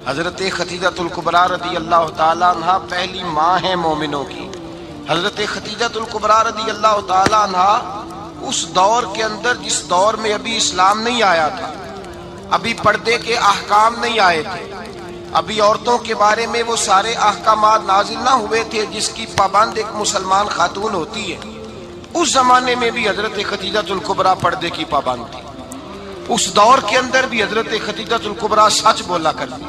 حضرت خدیجۃ الکبریٰ رضی اللہ تعالیٰ عنہ پہلی ماں ہیں مومنوں کی۔ حضرت خدیجۃ الکبریٰ رضی اللہ تعالیٰ عنہ اس دور کے اندر جس دور میں ابھی اسلام نہیں آیا تھا، ابھی پردے کے احکام نہیں آئے تھے، ابھی عورتوں کے بارے میں وہ سارے احکامات نازل نہ ہوئے تھے جس کی پابند ایک مسلمان خاتون ہوتی ہے، اس زمانے میں بھی حضرت خدیجۃ الکبریٰ پردے کی پابند تھی۔ اس دور کے اندر بھی حضرت خدیجۃ الکبریٰ سچ بولا کرتی،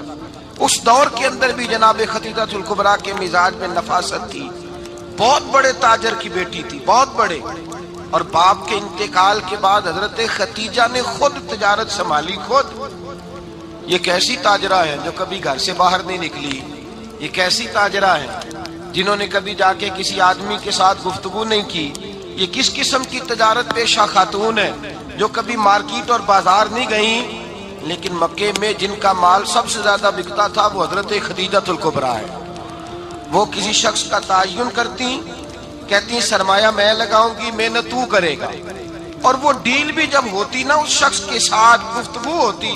اس دور کے اندر بھی جناب خدیجۃ الکبریٰ کے مزاج میں نفاست تھی۔ بہت بڑے تاجر کی بیٹی تھی، بہت بڑے، اور باپ کے انتقال کے بعد حضرت خدیجہ نے خود تجارت سنبھالی، خود۔ یہ کیسی تاجرہ ہے جو کبھی گھر سے باہر نہیں نکلی؟ یہ کیسی تاجرہ ہے جنہوں نے کبھی جا کے کسی آدمی کے ساتھ گفتگو نہیں کی؟ یہ کس قسم کی تجارت پیشہ خاتون ہے جو کبھی مارکیٹ اور بازار نہیں گئیں؟ لیکن مکے میں جن کا مال سب سے زیادہ بکتا تھا وہ حضرت خدیجۃ الکبریٰ ہے۔ وہ کسی شخص کا تعین کرتی، کہتی سرمایہ میں لگاؤں گی، محنت تو کرے گا، اور وہ ڈیل بھی جب ہوتی نا، اس شخص کے ساتھ گفتگو ہوتی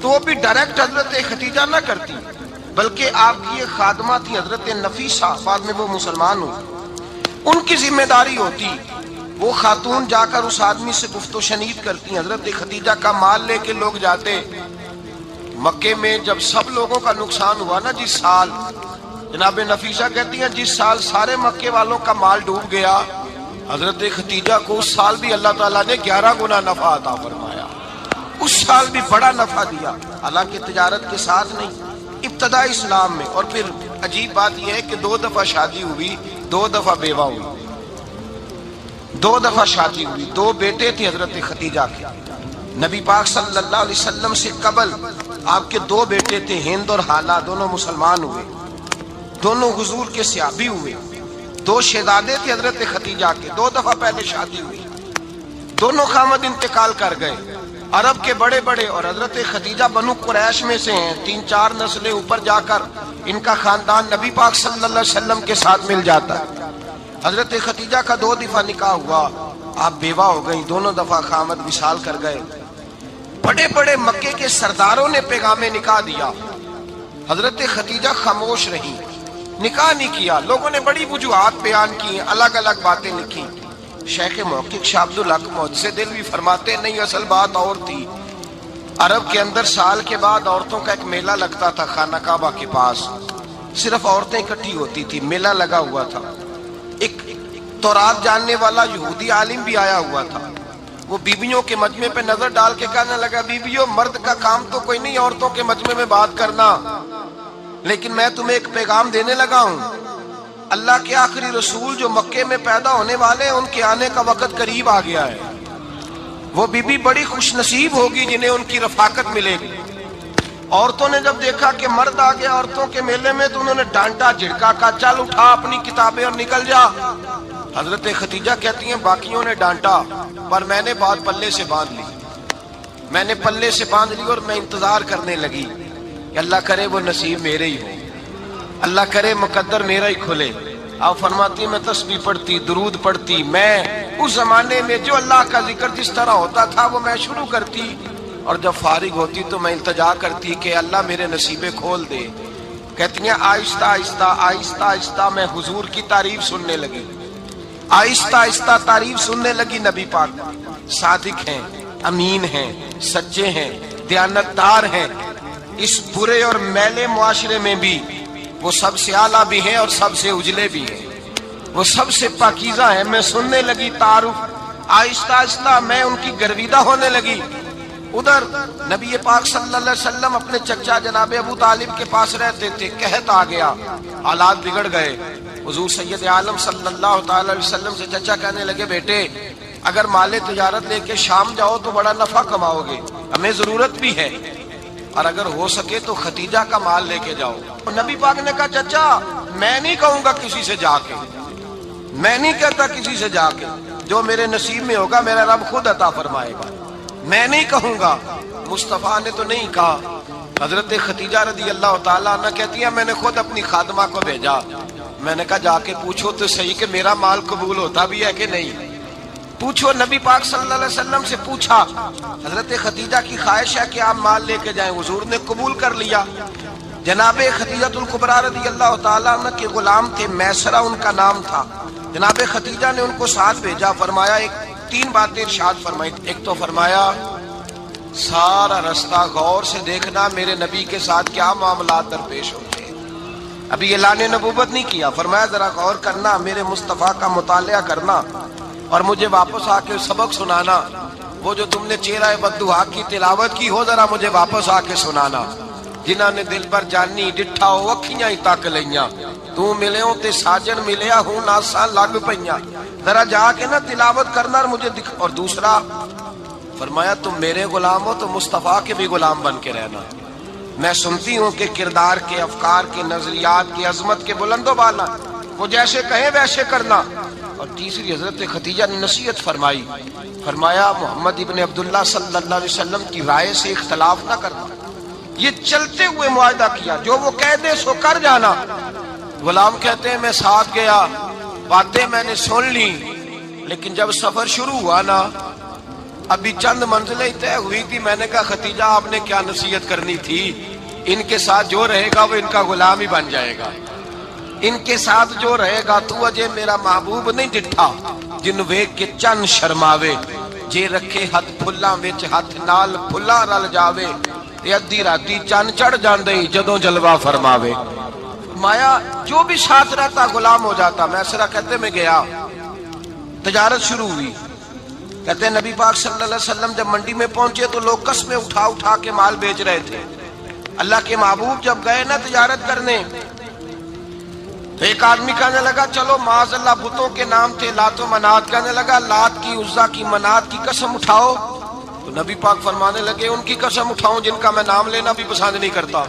تو وہ بھی ڈائریکٹ حضرت خدیجہ نہ کرتی، بلکہ آپ کی یہ خادمہ تھی حضرت نفیسہ، بعد میں وہ مسلمان ہوئی، ان کی ذمہ داری ہوتی۔ وہ خاتون جا کر اس آدمی سے گفت و شنید کرتی، حضرت خدیجہ کا مال لے کے لوگ جاتے۔ مکے میں جب سب لوگوں کا نقصان ہوا نا، جس سال، جناب نفیسہ کہتی ہیں جس سال سارے مکے والوں کا مال ڈوب گیا، حضرت خدیجہ کو اس سال بھی اللہ تعالیٰ نے 11 گنا نفع عطا فرمایا، اس سال بھی بڑا نفع دیا، حالانکہ تجارت کے ساتھ نہیں، ابتدا اسلام میں۔ اور پھر عجیب بات یہ ہے کہ 2 دفعہ شادی ہوئی، 2 دفعہ بیوہ ہوئی، 2 دفعہ شادی ہوئی، 2 بیٹے تھے حضرت خدیجہ کے۔ نبی پاک صلی اللہ علیہ وسلم سے قبل آپ کے 2 بیٹے تھے، ہند اور حالہ، دونوں مسلمان ہوئے، دونوں حضور کے صحابی ہوئے۔ 2 شہزادے تھے حضرت خدیجہ کے، 2 دفعہ پہلے شادی ہوئی، دونوں خامد انتقال کر گئے، عرب کے بڑے بڑے، اور حضرت خدیجہ بنو قریش میں سے ہیں، 3-4 نسلیں اوپر جا کر ان کا خاندان نبی پاک صلی اللہ علیہ وسلم کے ساتھ مل جاتا ہے۔ حضرت خدیجہ کا 2 دفعہ نکاح ہوا، آپ بیوہ ہو گئی، دونوں دفعہ خامد وصال کر گئے۔ بڑے بڑے مکے کے سرداروں نے پیغام نکاح دیا، حضرت خدیجہ خاموش رہی، نکاح نہیں کیا۔ لوگوں نے بڑی وجوہات بیان کی، الگ الگ باتیں لکھی۔ شیخ محقق شاہ عبد الحق محدث دہلوی فرماتے نہیں، اصل بات اور تھی۔ عرب کے اندر سال کے بعد عورتوں کا ایک میلہ لگتا تھا خانہ کعبہ کے پاس، صرف عورتیں اکٹھی ہوتی تھی، میلہ لگا ہوا تھا۔ ایک تورات جاننے والا یہودی عالم بھی آیا ہوا تھا، وہ بیویوں کے مجمع پہ نظر ڈال کے کہنے لگا، بیویوں، مرد کا کام تو کوئی نہیں عورتوں کے مجمع میں بات کرنا، لیکن میں تمہیں ایک پیغام دینے لگا ہوں۔ اللہ کے آخری رسول جو مکے میں پیدا ہونے والے ہیں، ان کے آنے کا وقت قریب آ گیا ہے۔ وہ بیوی بڑی خوش نصیب ہوگی جنہیں ان کی رفاقت ملے گی۔ عورتوں نے جب دیکھا کہ مرد آ گیا عورتوں کے میلے میں تو انہوں نے ڈانٹا، جھڑکا، کہا چل اٹھا اپنی کتابیں اور نکل جا۔ حضرت خدیجہ کہتی ہیں باقیوں نے ڈانٹا، پر میں نے بات پلے سے باندھ لی، میں نے پلے سے باندھ لی، اور میں انتظار کرنے لگی کہ اللہ کرے وہ نصیب میرے ہی ہو، اللہ کرے مقدر میرا ہی کھلے۔ آپ فرماتی میں تسبیح پڑھتی، درود پڑھتی، میں اس زمانے میں جو اللہ کا ذکر جس طرح ہوتا تھا وہ میں شروع کرتی، اور جب فارغ ہوتی تو میں التجا کرتی کہ اللہ میرے نصیبے کھول دے۔ کہتی ہیں آہستہ آہستہ آہستہ آہستہ میں حضور کی تعریف سننے لگی، آہستہ آہستہ تعریف سننے لگی۔ نبی پاک صادق ہیں، امین ہیں، سچے ہیں، دیانتدار ہیں، اس برے اور میلے معاشرے میں بھی وہ سب سے اعلیٰ بھی ہیں اور سب سے اجلے بھی ہیں، وہ سب سے پاکیزہ ہیں۔ میں سننے لگی تعارف، آہستہ آہستہ میں ان کی گرویدہ ہونے لگی۔ ادھر نبی پاک صلی اللہ علیہ وسلم اپنے چچا جناب ابو طالب کے پاس رہتے تھے، قحط آ گیا، حالات بگڑ گئے۔ حضور سید عالم صلی اللہ تعالی علیہ وسلم سے چچا کہنے لگے، بیٹے اگر مال تجارت لے کے شام جاؤ تو بڑا نفع کماؤ گے، ہمیں ضرورت بھی ہے، اور اگر ہو سکے تو خدیجہ کا مال لے کے جاؤ۔ نبی پاک نے کہا چچا میں نہیں کہوں گا کسی سے جا کے، میں نہیں کہتا کسی سے جا کے، جو میرے نصیب میں ہوگا میرا رب خود عطا فرمائے گا، میں نہیں کہوں گا۔ مصطفیٰ نے تو نہیں کہا۔ حضرت خدیجہ رضی اللہ تعالیٰ عنہ کہتی ہے میں نے خود اپنی خادمہ کو بھیجا، میں نے کہا جا کے پوچھو تو صحیح کہ میرا مال قبول ہوتا بھی ہے کہ نہیں، پوچھو۔ نبی پاک صلی اللہ علیہ وسلم سے پوچھا، حضرت خدیجہ کی خواہش ہے کہ آپ مال لے کے جائیں، حضور نے قبول کر لیا۔ جناب خدیجہ الکبریٰ رضی اللہ تعالیٰ عنہ کے غلام تھے، میسرہ ان کا نام تھا۔ جناب خدیجہ نے ان کو ساتھ بھیجا، فرمایا تین باتیں ارشاد فرمائی۔ ایک تو فرمایا سارا رستہ غور سے دیکھنا میرے نبی کے ساتھ کیا معاملات درپیش ہوتے ہیں۔ ابھی اعلان نبوت نہیں کیا، فرمایا ذرا غور کرنا، میرے مصطفیٰ کا مطالعہ کرنا اور مجھے واپس آ کے سبق سنانا۔ وہ جو تم نے چہرہ بددعا کی تلاوت کی ہو، ذرا مجھے واپس آ کے سنانا۔ جنہاں نے دل پر جانی ڈٹھا ہو اکھیاں ہی تک لیاں، تو ملے ہوں تے ساجن ملیا ہوں ناساں لگ پئیاں، ذرا جا کے نا تلاوت کرنا اور مجھے دکھ۔ اور دوسرا فرمایا تم میرے غلام ہو تو مصطفیٰ کے بھی غلام بن کے رہنا۔ میں سنتی ہوں کہ کردار کے، افکار کے، نظریات کی، عظمت کے بلند و بالا، وہ جیسے کہیں ویسے کرنا۔ اور تیسری حضرت خدیجہ نے نصیحت فرمائی، فرمایا محمد ابن عبداللہ صلی اللہ علیہ وسلم کی رائے سے اختلاف نہ کرنا۔ یہ چلتے ہوئے معاہدہ کیا، جو وہ کہہ دے سو کر جانا۔ غلام کہتے ہیں میں ساتھ گیا، باتیں میں نے سن لی، لیکن جب سفر شروع ہوا نا، ابھی چند منزلیں طے ہوئی تھی، میں نے کہا خدیجہ آپ نے کیا نصیحت کرنی تھی، ان کے ساتھ جو رہے گا وہ ان کا غلام ہی بن جائے گا، ان کے ساتھ جو رہے گا۔ تو اجے میرا محبوب نہیں ڈٹھا جن ویکھ کے چن شرماوے، جے رکھے ہاتھ پھلاں وچ ہاتھ نال پھلا رل جاوے، تے ادھی راتی چن چڑھ جاندے جدوں جلوہ فرماوے۔ فرمایا جو بھی ساتھ رہتا غلام ہو جاتا۔ میسرہ کہتے میں گیا، تجارت شروع ہوئی۔ کہتے ہیں نبی پاک صلی اللہ علیہ وسلم جب منڈی میں پہنچے تو لوگ قسمیں اٹھا اٹھا کے مال بیچ رہے تھے۔ اللہ کے محبوب جب گئے نا تجارت کرنے تو ایک آدمی کہنے لگا چلو معاذ اللہ بتوں کے نام تھے لات و منات، کہنے لگا لات کی، عزا کی، منات کی قسم اٹھاؤ۔ تو نبی پاک فرمانے لگے ان کی قسم اٹھاؤں جن کا میں نام لینا بھی پسند نہیں کرتا۔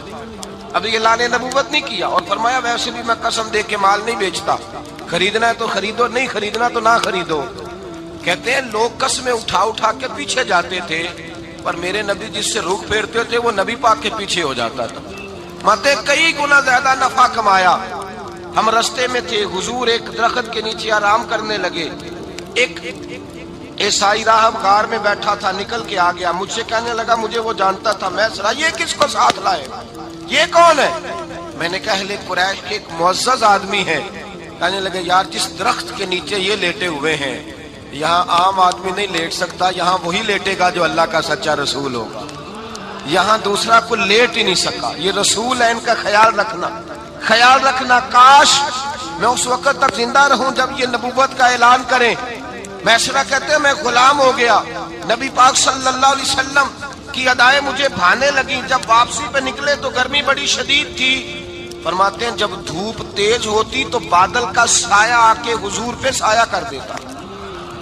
ابھی اعلان نبوت نہیں کیا، اور فرمایا ویسے بھی میں قسم دے کے مال نہیں بیچتا، خریدنا ہے تو خریدو، نہیں خریدنا تو نہ خریدو۔ کہتے ہیں لوگ قسمیں اٹھا اٹھا کے پیچھے جاتے تھے، پر میرے نبی جس سے رخ پھیرتے تھے وہ نبی پاک کے پیچھے ہو جاتا تھا۔ ماتے کئی گنا زیادہ نفع کمایا۔ ہم رستے میں تھے، حضور ایک درخت کے نیچے آرام کرنے لگے، ایک عیسائی راہب غار میں بیٹھا تھا، نکل کے آ گیا، مجھ سے کہنے لگا مجھے وہ جانتا تھا۔ میں سنا یہ کس کو ساتھ لائے، یہ کون ہے؟ میں نے کہا اہل قریش کے ایک معزز آدمی ہے۔ کہنے لگے یار جس درخت کے نیچے یہ لیٹے ہوئے ہیں یہاں عام آدمی نہیں لیٹ سکتا، یہاں وہی لیٹے گا جو اللہ کا سچا رسول ہوگا، یہاں دوسرا کوئی لیٹ ہی نہیں سکا، یہ رسول ہے، ان کا خیال رکھنا، خیال رکھنا۔ کاش میں اس وقت تک زندہ رہوں جب یہ نبوت کا اعلان کریں۔ میسرہ کہتے ہیں میں غلام ہو گیا، نبی پاک صلی اللہ علیہ وسلم کی ادائیں مجھے بھانے لگی۔ جب واپسی پہ نکلے تو گرمی بڑی شدید تھی۔ فرماتے ہیں جب دھوپ تیز ہوتی تو بادل کا سایہ آ کے حضور پہ سایہ کر دیتا،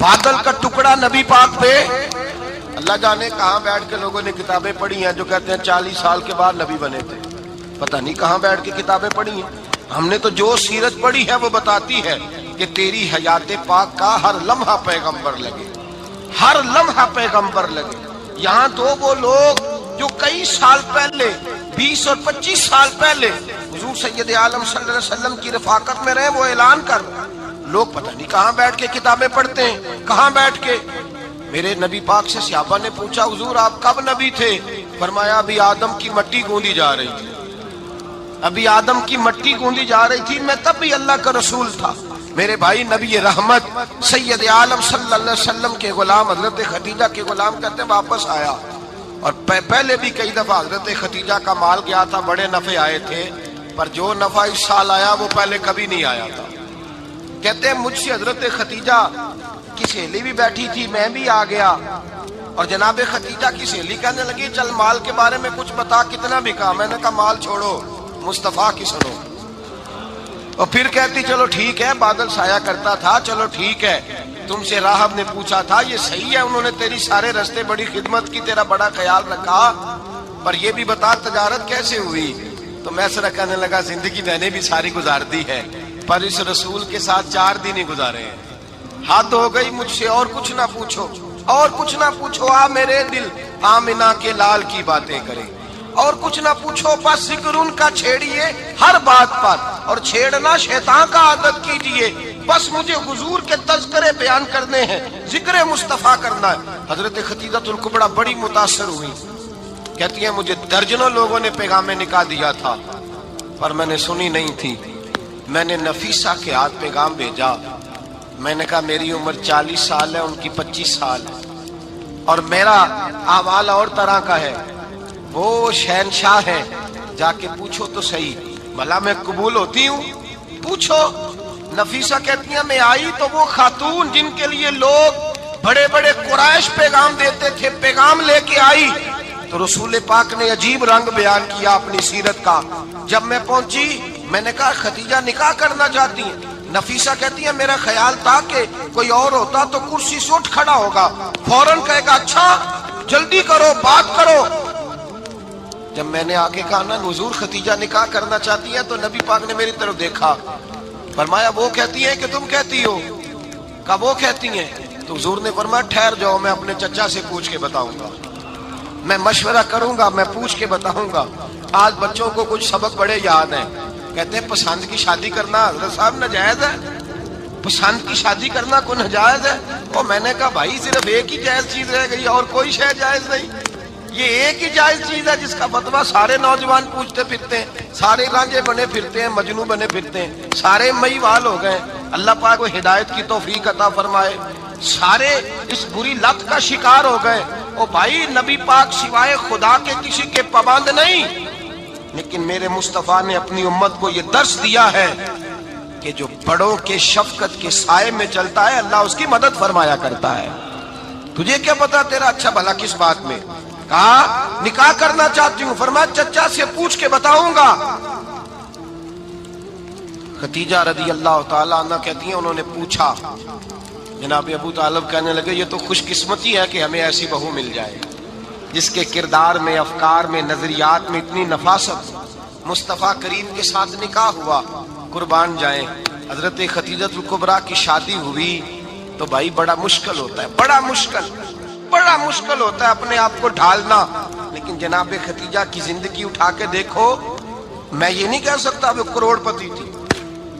بادل کا ٹکڑا نبی پاک پہ۔ اللہ جانے کہاں بیٹھ کے لوگوں نے کتابیں پڑھی ہیں جو کہتے ہیں 40 سال کے بعد نبی بنے تھے، پتہ نہیں کہاں بیٹھ کے کتابیں پڑھی ہیں۔ ہم نے تو جو سیرت پڑھی ہے وہ بتاتی ہے کہ تیری حیات پاک کا ہر لمحہ پیغمبر لگے، ہر لمحہ پیغمبر لگے۔ یہاں تو وہ لوگ جو کئی سال پہلے 20 اور 25 سال پہلے حضور سید عالم صلی اللہ علیہ وسلم کی رفاقت میں رہے، وہ اعلان کر لوگ پتہ نہیں کہاں بیٹھ کے کتابیں پڑھتے ہیں، کہاں بیٹھ کے۔ میرے نبی پاک سے صحابہ نے پوچھا حضور آپ کب نبی تھے؟ فرمایا ابھی آدم کی مٹی گوندی جا رہی تھی، ابھی آدم کی مٹی گوندی جا رہی تھی، میں تب بھی اللہ کا رسول تھا۔ میرے بھائی نبی رحمت سید عالم صلی اللہ علیہ وسلم کے غلام حضرت خدیجہ کے غلام کہتے واپس آیا، اور پہلے بھی کئی دفعہ حضرت خدیجہ کا مال گیا تھا، بڑے نفع آئے تھے، پر جو نفع اس سال آیا وہ پہلے کبھی نہیں آیا تھا۔ کہتے ہیں مجھ سے حضرت خدیجہ کی سہیلی بھی بیٹھی تھی، میں بھی آ گیا، اور جناب خدیجہ کی سہیلی کہنے لگی چل مال کے بارے میں کچھ بتا، کتنا بکا؟ میں نے کہا مال چھوڑو، مصطفیٰ کی سنو۔ اور پھر کہتی چلو ٹھیک ہے، بادل سایہ کرتا تھا، چلو ٹھیک ہے، تم سے راہب نے پوچھا تھا، یہ صحیح ہے، انہوں نے تیری سارے رستے بڑی خدمت کی، تیرا بڑا خیال رکھا، پر یہ بھی بتا تجارت کیسے ہوئی؟ تو میسرہ کہنے لگا زندگی میں نے بھی ساری گزار دی ہے، پر اس رسول کے ساتھ 4 دن ہی گزارے ہیں، حد ہو گئی مجھ سے، اور کچھ نہ پوچھو، اور کچھ نہ پوچھو، آ میرے دل آمنہ کے لال کی باتیں کرے، اور کچھ نہ پوچھو، بس ذکر ان کا چھیڑیے ہر بات پر، اور چھیڑنا شیطان کا عادت کیجئے، بس مجھے حضور کے تذکرے بیان کرنے ہیں، ذکر مصطفیٰ کرنا ہے۔ حضرت خدیجہ الکبریٰ بڑی متاثر ہوئی، کہتی ہیں مجھے درجنوں لوگوں نے پیغام نکال دیا تھا، پر میں نے سنی نہیں تھی. میں نے نفیسہ کے ہاتھ پیغام بھیجا. میں نے کہا میری عمر 40 سال ہے, ان کی 25 سال ہے, اور میرا اعمال اور طرح کا ہے. وہ شہنشاہ ہے, جا کے پوچھو تو صحیح, بھلا میں قبول ہوتی ہوں؟ پوچھو. نفیسہ کہتی ہیں میں آئی تو وہ خاتون جن کے لیے لوگ بڑے بڑے قریش پیغام دیتے تھے, پیغام لے کے آئی. تو رسول پاک نے عجیب رنگ بیان کیا اپنی سیرت کا. جب میں پہنچی میں نے کہا ختیجہ نکاح کرنا چاہتی ہیں؟ نفیسہ کہتی ہے میرا خیال تھا کہ کوئی اور ہوتا تو کرسی سے اٹھ کھڑا ہوگا, فوراً کہے گا اچھا جلدی کرو بات کرو. جب میں نے آگے کہا نا حضور ختیجہ نکاح کرنا چاہتی ہے, تو نبی پاک نے میری طرف دیکھا, فرمایا وہ کہتی ہیں کہ تم کہتی ہو؟ کہا وہ کہتی ہیں. تو حضور نے فرمایا ٹھہر جاؤ, میں اپنے چچا سے پوچھ کے بتاؤں گا, میں مشورہ کروں گا, میں پوچھ کے بتاؤں گا. آج بچوں کو کچھ سبق بڑے یاد ہیں. کہتے ہیں پسند کی شادی کرنا حضرت صاحب ناجائز ہے؟ پسند کی شادی کرنا کوئی ناجائز ہے؟ اور میں نے کہا بھائی صرف ایک ہی جائز چیز رہ گئی, اور کوئی شے جائز نہیں. یہ ایک ہی جائز چیز ہے جس کا فتویٰ سارے نوجوان پوچھتے پھرتے ہیں, سارے رانجے بنے پھرتے ہیں, مجنوں بنے پھرتے ہیں, سارے مئی وال ہو گئے. اللہ پاک کو ہدایت کی توفیق عطا فرمائے. سارے اس بری لت کا شکار ہو گئے. او بھائی نبی پاک سوائے خدا کے کسی کے پابند نہیں, لیکن میرے مصطفیٰ نے اپنی امت کو یہ درس دیا ہے کہ جو بڑوں کے شفقت کے سائے میں چلتا ہے اللہ اس کی مدد فرمایا کرتا ہے. تجھے کیا پتا تیرا اچھا بھلا کس بات میں؟ کہا نکاح کرنا چاہتی ہوں. فرمایا چچا سے پوچھ کے بتاؤں گا. ختیجہ رضی اللہ تعالیٰ عنہ کہتی ہیں انہوں نے پوچھا. جناب ابو طالب کہنے لگے یہ تو خوش قسمتی ہے کہ ہمیں ایسی بہو مل جائے جس کے کردار میں, افکار میں, نظریات میں اتنی نفاست. مصطفیٰ کریم کے ساتھ نکاح ہوا, قربان جائیں. حضرت خدیجۃ الکبریٰ کی شادی ہوئی تو بھائی بڑا مشکل ہوتا ہے, بڑا مشکل ہوتا ہے اپنے آپ کو ڈھالنا. لیکن جناب خدیجہ کی زندگی اٹھا کے دیکھو, میں یہ نہیں کہہ سکتا وہ کروڑ پتی تھی,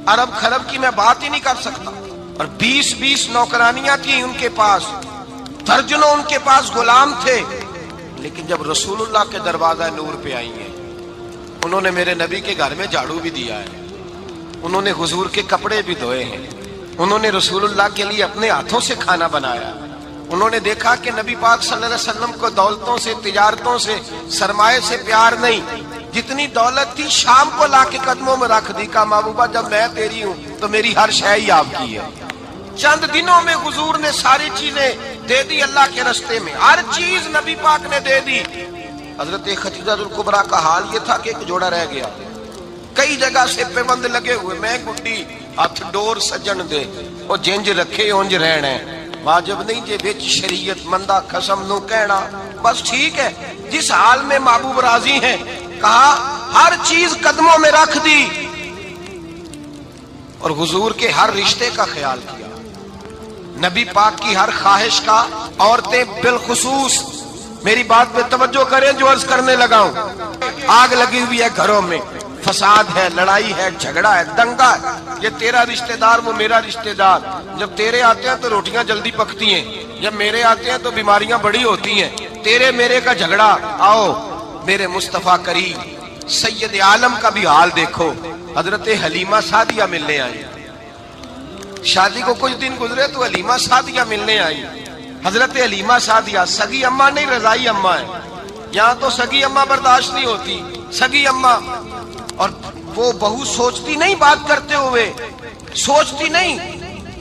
ارب خرب کی میں بات ہی نہیں کر سکتا. اور 20 نوکرانیاں تھیں ان کے پاس, درجنوں ان کے پاس غلام تھے. لیکن جب رسول اللہ کے دروازہ نور پہ آئی ہیں, انہوں نے میرے نبی کے گھر میں جھاڑو بھی دیا ہے, انہوں نے حضور کے کپڑے بھی دھوئے ہیں, انہوں نے رسول اللہ کے لیے اپنے ہاتھوں سے کھانا بنایا. انہوں نے دیکھا کہ نبی پاک صلی اللہ علیہ وسلم کو دولتوں سے, تجارتوں سے, سرمایے سے پیار نہیں. جتنی دولت تھی شام کو لا کے قدموں میں رکھ دی. کہا محبوبہ جب میں تیری ہوں تو میری ہر شے ہی آپ کی ہے. چند دنوں میں حضور نے ساری چیزیں دے دی اللہ کے رستے میں, ہر چیز نبی پاک نے دے دی. حضرت خدیجہ الکبریٰ کا حال یہ تھا کہ ایک جوڑا رہ گیا, کئی جگہ سے پیوند لگے ہوئے, میں گڈی ہاتھ ڈور سجن دے او جنج رکھے اونج رہنا, واجب نہیں جے وچ شریعت مندہ قسم نو کہنا. بس ٹھیک ہے, جس حال میں محبوب راضی ہیں. کہا ہر چیز قدموں میں رکھ دی اور حضور کے ہر رشتے کا خیال کیا, نبی پاک کی ہر خواہش کا. عورتیں بالخصوص میری بات پہ توجہ کریں جو عرض کرنے لگا ہوں. آگ لگی ہوئی ہے گھروں میں, فساد ہے, لڑائی ہے, جھگڑا ہے, دنگا ہے. یہ تیرا رشتہ دار وہ میرا رشتہ دار. جب تیرے آتے ہیں تو روٹیاں جلدی پکتی ہیں, جب میرے آتے ہیں تو بیماریاں بڑی ہوتی ہیں. تیرے میرے کا جھگڑا. آؤ میرے مصطفیٰ کریم سید عالم کا بھی حال دیکھو. حضرت حلیمہ سعدیہ ملنے آئی, شادی کو کچھ دن گزرے تو حلیمہ سعدیہ ملنے آئی. حضرت حلیمہ سعدیہ سگی اماں نہیں, رضائی اماں ہے. یہاں تو سگی اماں برداشت نہیں ہوتی, سگی اماں. اور وہ بہو سوچتی نہیں بات کرتے ہوئے, سوچتی نہیں,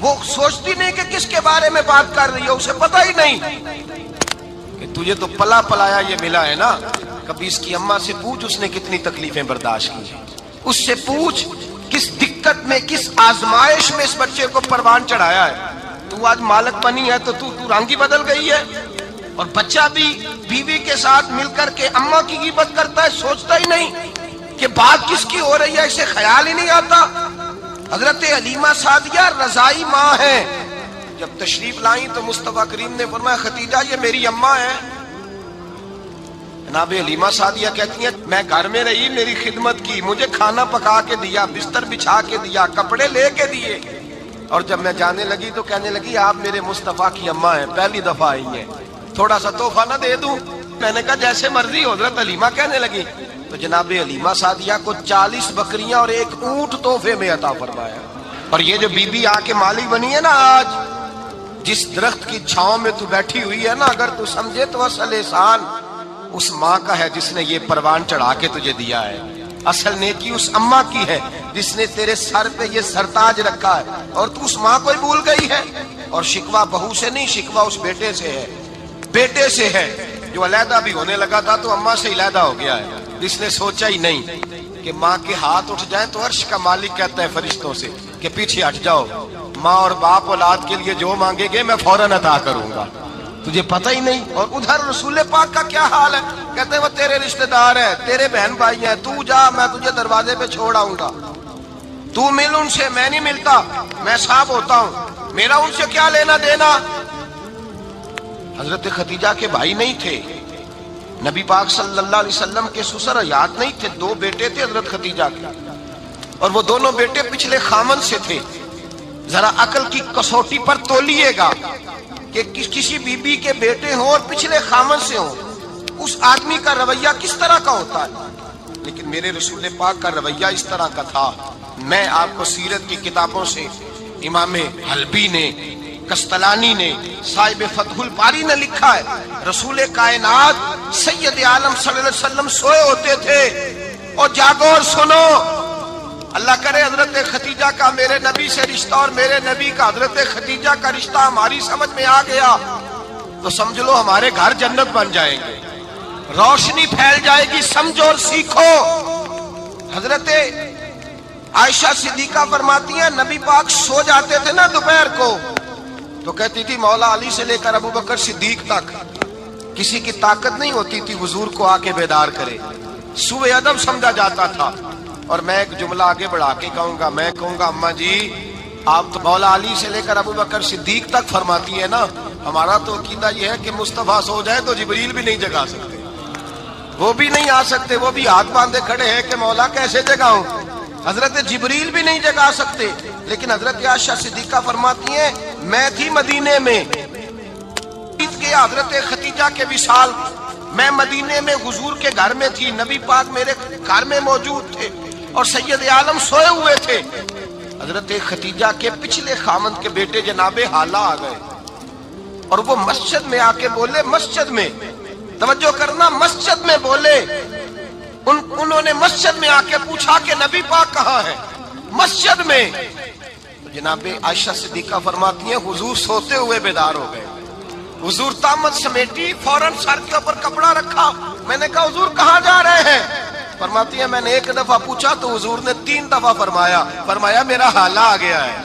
وہ سوچتی نہیں کہ کس کے بارے میں بات کر رہی ہے, اسے پتہ ہی نہیں کہ تجھے تو پلا پلایا یہ ملا ہے نا. کبھی اس کی اماں سے پوچھ اس نے کتنی تکلیفیں برداشت کی, اس سے پوچھ کس دقت میں, کس آزمائش میں اس بچے کو پروان چڑھایا ہے. تو آج مالک بنی ہے تو تو رنگ ہی بدل گئی ہے. اور بچہ بھی بیوی کے ساتھ مل کر کے اماں کی غیبت کرتا ہے, سوچتا ہی نہیں کہ بات کس کی ہو رہی ہے, اسے خیال ہی نہیں آتا. حضرت حلیمہ سعدیہ رضائی ماں ہے. جب تشریف لائیں تو مصطفیٰ کریم نے فرمایا خدیجہ یہ میری اماں ہے. جناب حلیمہ سعدیہ کہتی ہیں میں گھر میں رہی, میری خدمت کی, مجھے کھانا پکا کے دیا, بستر بچھا کے دیا, کپڑے لے کے دیے. اور جب میں جانے لگی تو کہنے لگی آپ میرے مصطفیٰ کی اماں ہیں, پہلی دفعہ آئی ہیں, تھوڑا سا تحفہ نہ دے دوں. میں نے کہا جیسے مرضی ہو۔ حضرت حلیمہ کہنے لگی تو جناب حلیمہ سعدیہ کو 40 بکریاں اور 1 اونٹ تحفے میں عطا فرمایا۔ اور یہ جو بی بی آ کے مالی بنی ہے نا آج، جس درخت کی چھاؤں میں تو بیٹھی ہوئی ہے نا، اگر تو سمجھے تو اصل احسان اس ماں کا ہے جس نے یہ پروان چڑھا کے تجھے دیا ہے۔ اصل نیکی اس اماں کی ہے جس نے تیرے سر پہ یہ سرتاج رکھا ہے، اور تو اس ماں کو ہی بھول گئی ہے۔ اور شکوہ بہو سے نہیں، شکوہ اس بیٹے سے ہے، بیٹے سے ہے جو علیحدہ بھی ہونے لگا تھا تو اماں سے علیحدہ ہو گیا ہے، جس نے سوچا ہی نہیں کہ ماں کے ہاتھ اٹھ جائیں تو عرش کا مالک کہتا ہے فرشتوں سے کہ پیچھے ہٹ جاؤ، ماں اور باپ اولاد کے لیے جو مانگے گے میں فوراً عطا کروں گا، تجھے پتہ ہی نہیں۔ اور ادھر رسول پاک کا کیا حال ہے، کہتے ہیں وہ تیرے رشتہ دار ہیں، تیرے بہن بھائی ہیں، تو جا، میں تجھے دروازے پہ چھوڑ آؤں گا، تو مل ان سے، میں نہیں ملتا، میں صاحب ہوتا ہوں، میرا ان سے کیا لینا دینا۔ حضرت خدیجہ کے بھائی نہیں تھے، نبی پاک صلی اللہ علیہ وسلم کے سسر حیات نہیں تھے، 2 بیٹے تھے حضرت خدیجہ کے، اور وہ دونوں بیٹے پچھلے خامن سے تھے۔ ذرا عقل کی کسوٹی پر تولیے گا کہ کسی بی بی کے بیٹے ہوں اور پچھلے خامن سے ہوں، اس آدمی کا رویہ کس طرح کا ہوتا ہے۔ لیکن میرے رسول پاک کا رویہ اس طرح کا تھا۔ میں آپ کو سیرت کی کتابوں سے، امام حلبی نے، کستلانی نے، صاحب فتح الباری نے لکھا ہے، رسول کائنات سید عالم صلی اللہ علیہ وسلم سوئے ہوتے تھے، اور جاگو اور سنو، اللہ کرے حضرت خدیجہ کا میرے نبی سے رشتہ اور میرے نبی کا حضرت خدیجہ کا رشتہ ہماری سمجھ میں آ گیا تو سمجھ لو ہمارے گھر جنت بن جائیں گے، روشنی پھیل جائے گی، سمجھو اور سیکھو۔ حضرت عائشہ صدیقہ فرماتی ہیں نبی پاک سو جاتے تھے نا دوپہر کو تو کہتی تھی مولا علی سے لے کر ابو بکر صدیق تک کسی کی طاقت نہیں ہوتی تھی حضور کو آ کے بیدار کرے، سوء ادب سمجھا جاتا تھا۔ اور میں ایک جملہ آگے بڑھا کے کہوں گا، میں کہوں گا اماں جی آپ تو مولا علی سے لے کر ابو بکر صدیق تک فرماتی ہے نا، ہمارا تو عقیدہ یہ ہے کہ مصطفیٰ سو جائے تو جبریل بھی نہیں جگا سکتے، وہ بھی نہیں آ سکتے، وہ بھی ہاتھ باندھے کھڑے ہیں کہ مولا کیسے جگاؤں، حضرت جبریل بھی نہیں جگا سکتے۔ لیکن حضرت عائشہ صدیقہ فرماتی ہیں میں تھی مدینے میں کے حضرت خدیجہ کے وصال، میں مدینے میں حضور کے گھر میں تھی، نبی پاک میرے گھر میں موجود تھے اور سید عالم سوئے ہوئے تھے۔ حضرت خدیجہ کے پچھلے خامند کے بیٹے جناب حالہ آ گئے اور وہ مسجد میں آ کے بولے، مسجد میں توجہ کرنا، مسجد میں بولے، انہوں نے مسجد میں آ کے پوچھا کہ نبی پاک کہاں ہے، مسجد میں۔ جناب عائشہ صدیقہ فرماتی ہیں حضور سوتے ہوئے بیدار ہو گئے، حضور طامت سمیٹی، فوراً سر کے اوپر کپڑا رکھا، میں نے کہا حضور کہاں جا رہے ہیں، فرماتی ہے میں نے 1 دفعہ پوچھا تو حضور نے 3 دفعہ فرمایا میرا حالہ آ گیا ہے،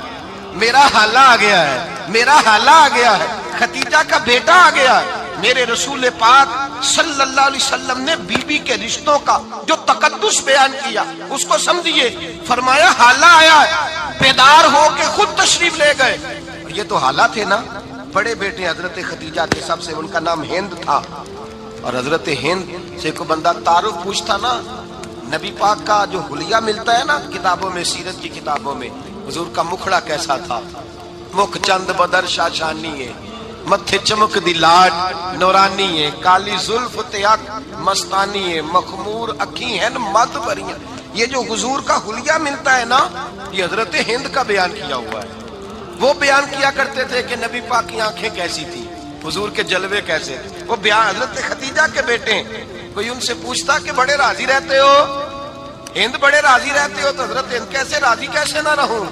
میرا حالہ آ گیا ہے، میرا حالہ آ گیا ہے، خدیجہ کا بیٹا آ گیا ہے۔ میرے رسول پاک صلی اللہ علیہ وسلم نے بی بی کے رشتوں کا جو تقدس بیان کیا اس کو سمجھیے، فرمایا حالہ آیا ہے، بیدار ہو کے خود تشریف لے گئے۔ یہ تو حالہ تھے نا، بڑے بیٹے حضرت خدیجہ کے، سب سے ان کا نام ہند تھا، اور حضرت ہند سے کوئی بندہ تعارف پوچھتا نا، نبی پاک کا جو حلیہ ملتا ہے نا کتابوں میں، سیرت کی کتابوں میں، حضور کا مکھڑا کیسا تھا، مکھ چند بدر شاشانی ہے، متھے چمک دی لاڈ نورانی ہے، کالی زلف تیاک مستانی ہے، مخمور اکھی ہیں مد بریاں۔ یہ جو حضور کا حلیہ ملتا ہے نا یہ حضرت ہند کا بیان کیا ہوا ہے۔ وہ بیان کیا کرتے تھے کہ نبی پاک کی آنکھیں کیسی تھی، حضور کے جلوے کیسے، وہ بیان حضرت خدیجہ کے بیٹے ہیں۔ کوئی ان سے پوچھتا کہ بڑے راضی رہتے ہو، ہند بڑے راضی رہتے ہو، تو حضرت ہند کیسے راضی کیسے نہ رہوں،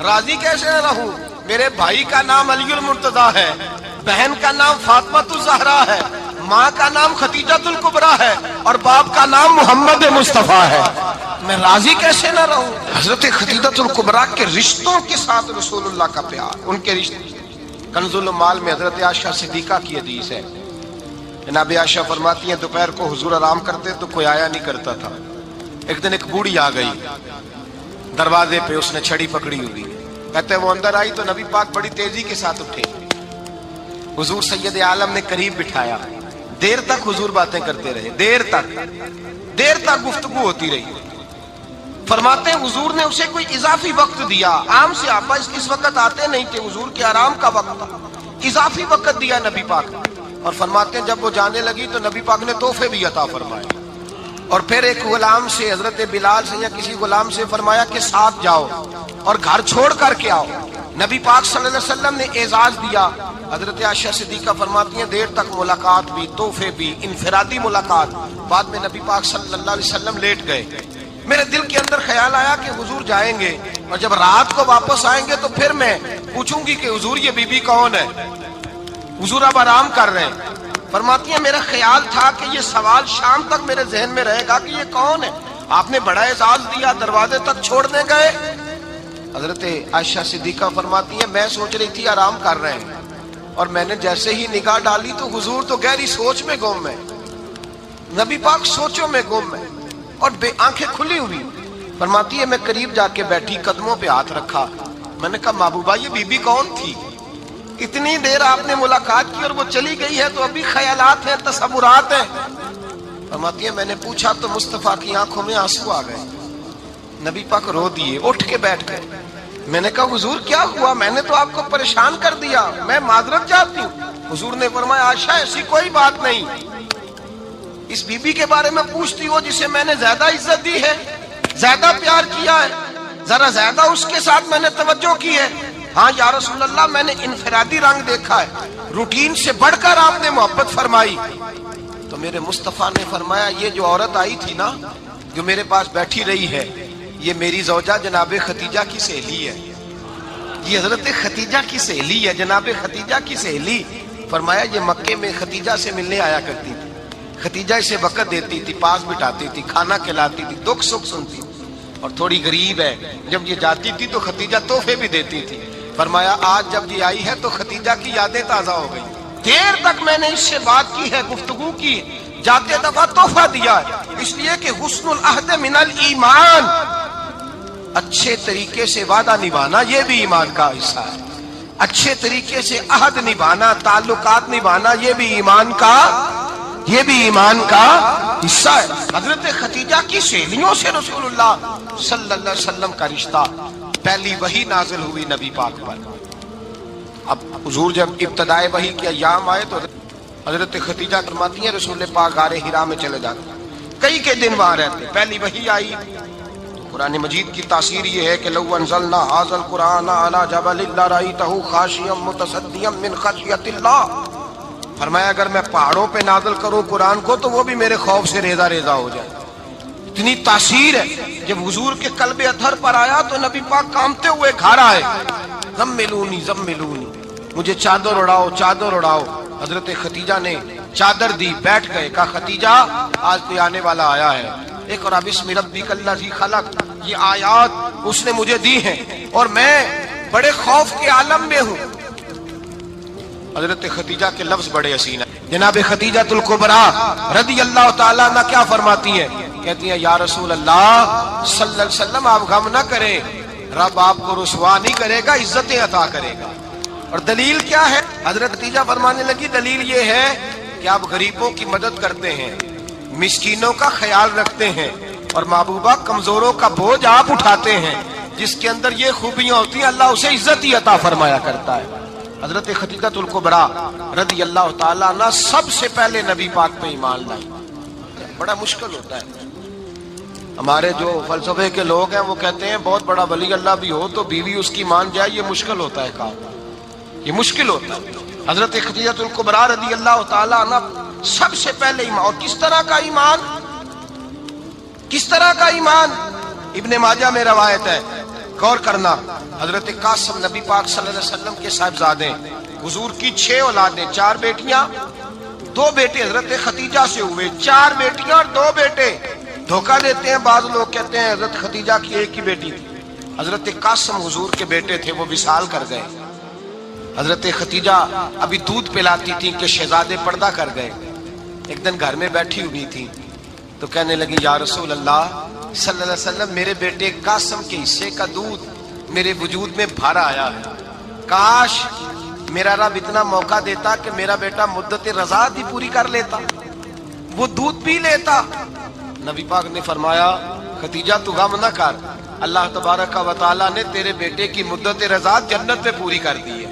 راضی کیسے نہ رہوں، میرے بھائی کا نام علی المرتضیٰ ہے، بہن کا نام فاطمہ الزہرا ہے، ماں کا نام خدیجہ الکبریٰ ہے، اور باپ کا نام محمد مصطفیٰ ہے، میں راضی کیسے نہ رہوں۔ حضرت خدیجہ الکبریٰ کے رشتوں کے ساتھ رسول اللہ کا پیار، ان کے رشتے۔ کنز المال میں حضرت عائشہ صدیقہ کی حدیث ہے، جناب عائشہ فرماتی ہیں دوپہر کو حضور آرام کرتے تو کوئی آیا نہیں کرتا تھا۔ ایک دن ایک بوڑھی آ گئی دروازے پہ، اس نے چھڑی پکڑی ہوئی، کہتے ہیں وہ اندر آئی تو نبی پاک بڑی تیزی کے ساتھ اٹھے، حضور سید عالم نے قریب بٹھایا، دیر تک حضور باتیں کرتے رہے، دیر تک گفتگو ہوتی رہی۔ فرماتے ہیں حضور نے اسے کوئی اضافی وقت دیا، عام صحابہ اس وقت آتے نہیں تھے، حضور کے آرام کا وقت تھا، اضافی وقت دیا نبی پاک، اور فرماتے ہیں جب وہ جانے لگی تو نبی پاک نے تحفے بھی عطا فرمائے، اور پھر ایک غلام سے، حضرت بلال سے یا کسی غلام سے فرمایا کہ ساتھ جاؤ اور گھر چھوڑ کر کے آؤ۔ نبی پاک صلی اللہ علیہ وسلم نے اعزاز دیا۔ حضرت عائشہ صدیقہ فرماتی ہیں دیر تک ملاقات بھی، تحفے بھی، انفرادی ملاقات۔ بعد میں نبی پاک صلی اللہ علیہ وسلم لیٹ گئے۔ میرے دل کے اندر خیال آیا کہ حضور جائیں گے اور جب رات کو واپس آئیں گے تو پھر میں پوچھوں گی کہ حضور یہ بی بی کون ہے؟ حضور اب آرام کر رہے ہیں۔ فرماتی ہیں میرا خیال تھا کہ یہ سوال شام تک میرے ذہن میں رہے گا کہ یہ کون ہے، آپ نے بڑا اعزاز دیا، دروازے تک چھوڑنے گئے۔ حضرت عائشہ صدیقہ فرماتی ہیں میں سوچ رہی تھی آرام کر رہے ہیں، اور میں نے جیسے ہی نگاہ ڈالی تو حضور تو گہری سوچ میں گم ہے، نبی پاک سوچوں میں گم ہے اور بے آنکھیں کھلی ہوئی۔ فرماتی ہے میں قریب جا کے بیٹھی، قدموں پہ ہاتھ رکھا، میں نے کہا محبوبہ یہ بی بی کون تھی؟ اتنی دیر آپ نے ملاقات کی اور وہ چلی گئی ہے تو ابھی خیالات ہیں، تصورات ہیں۔ فرماتی ہے میں نے پوچھا تو مصطفیٰ کی آنکھوں میں آنسو آ گئے، نبی پاک رو دیے، اٹھ کے بیٹھ گئے۔ میں نے کہا حضور کیا ہوا؟ میں نے تو آپ کو پریشان کر دیا، میں معذرت چاہتی ہوں۔ حضور نے فرمایا عائشہ ایسی کوئی بات نہیں، اس بی بی کے بارے میں پوچھتی ہو جسے میں نے زیادہ عزت دی ہے، زیادہ پیار کیا ہے، ذرا زیادہ اس کے ساتھ میں نے توجہ کی ہے۔ ہاں یا رسول اللہ میں نے انفرادی رنگ دیکھا ہے، روٹین سے بڑھ کر آپ نے محبت فرمائی۔ تو میرے مصطفیٰ نے فرمایا یہ جو عورت آئی تھی نا، جو میرے پاس بیٹھی رہی ہے، یہ میری زوجہ جناب خدیجہ کی سہیلی ہے، یہ حضرت خدیجہ کی سہیلی ہے، جناب خدیجہ کی سہیلی۔ فرمایا یہ مکے میں خدیجہ سے ملنے آیا کرتی تھی، خدیجہ اسے وقت دیتی تھی، پاس بٹھاتی تھی، کھانا کھلاتی تھی، دکھ سکھ سنتی تھی، اور تھوڑی غریب ہے، جب یہ جاتی تھی تو خدیجہ تحفے بھی دیتی تھی۔ فرمایا آج جب یہ آئی ہے تو خدیجہ کی یادیں تازہ ہو گئی، دیر تک میں نے اس سے بات کی ہے، گفتگو کی، جاتے دفعہ تحفہ دیا ہے، اس لیے کہ حسن العہد من الایمان، اچھے طریقے سے وعدہ نبھانا یہ بھی ایمان کا حصہ ہے، اچھے طریقے سے عہد نبھانا، تعلقات نبھانا یہ بھی ایمان کا حصہ ہے۔ حضرت خدیجہ کی سہیلیوں سے رسول اللہ صلی اللہ علیہ وسلم کا رشتہ، پہلی وحی نازل ہوئی نبی پاک پر۔ اب حضور جب ابتدائے وحی کے ایام آئے تو حضرت خدیجہ فرماتی ہیں رسول پاک غار حرا میں چلے جاتے، کئی کے دن وہاں رہتے، پہلی وحی آئی۔ قرآن مجید کی تاثیر یہ ہے کہ لو انزلنا ھذا القرآن علی جبل لرأیتہ خاشعا متصدعا من خشیۃ اللہ، فرمایا اگر میں پہاڑوں پہ نازل کروں قرآن کو تو وہ بھی میرے خوف سے ریزہ ریزہ ہو جائے، اتنی تاثیر ہے۔ جب حضور کے قلب اطہر پر آیا تو نبی پاک کانپتے ہوئے گھر آئے، زملونی زملونی، مجھے چادر اڑاؤ چادر اڑاؤ۔ حضرت خدیجہ نے چادر دی، بیٹھ گئے، کہا خدیجہ آج کوئی آنے والا آیا ہے، اقرأ بسم ربک الذی خلق، یہ آیات اس نے مجھے دی ہیں اور میں بڑے خوف کے عالم میں ہوں۔ حضرت خدیجہ کے لفظ بڑے حسین ہیں۔ جناب خدیجہ الکبریٰ رضی اللہ تعالیٰ عنہ کیا فرماتی ہیں؟ کہتی ہیں یا رسول اللہ صلی اللہ علیہ وسلم آپ غم نہ کریں، رب آپ کو رسوا نہیں کرے گا، عزتیں عطا کرے گا۔ اور دلیل کیا ہے؟ حضرت خدیجہ فرمانے لگی دلیل یہ ہے کہ آپ غریبوں کی مدد کرتے ہیں، مسکینوں کا خیال رکھتے ہیں، اور محبوبہ کمزوروں کا بوجھ آپ اٹھاتے ہیں، جس کے اندر یہ خوبیاں ہوتی ہیں اللہ اسے عزت ہی عطا فرمایا کرتا ہے۔ حضرت خدیجہ الکبریٰ رضی اللہ تعالیٰ عنہ سب سے پہلے نبی پاک پہ ایمان لائی۔ بڑا مشکل ہوتا ہے، ہمارے جو فلسفے کے لوگ ہیں وہ کہتے ہیں بہت بڑا ولی اللہ بھی ہو تو بیوی اس کی مان جائے، یہ مشکل ہوتا ہے کام، یہ مشکل ہوتا ہے۔ حضرت خدیجہ الکبریٰ رضی اللہ تعالیٰ عنہ سب سے پہلے ایمان، اور کس طرح کا ایمان؟ کس طرح کا ایمان؟ ابن ماجہ میں روایت ہے، غور کرنا، حضرت قاسم نبی پاک صلی اللہ علیہ وسلم کے صاحبزادے، حضور کی 6 اولادیں، 4 بیٹیاں 2 بیٹے حضرت خدیجہ سے ہوئے، 4 بیٹیاں اور 2 بیٹے۔ دھوکہ دیتے ہیں بعض لوگ، کہتے ہیں حضرت خدیجہ کی ایک ہی بیٹی تھی، حضرت قاسم حضور کے بیٹے تھے، وہ وصال کر گئے۔ حضرت خدیجہ ابھی دودھ پلاتی تھی کہ شہزادے پردہ کر گئے۔ ایک دن گھر میں بیٹھی ہوئی تھی تو کہنے لگی یا رسول اللہ صلی اللہ علیہ وسلم میرے بیٹے قاسم کے حصے کا دودھ میرے وجود میں بھر آیا ہے، کاش میرا رب اتنا موقع دیتا کہ میرا بیٹا مدت رضاعت ہی پوری کر لیتا، وہ دودھ پی لیتا۔ نبی پاک نے فرمایا خدیجہ تو غم نہ کر، اللہ تبارک و تعالیٰ نے تیرے بیٹے کی مدت رضاعت جنت میں پوری کر دی ہے۔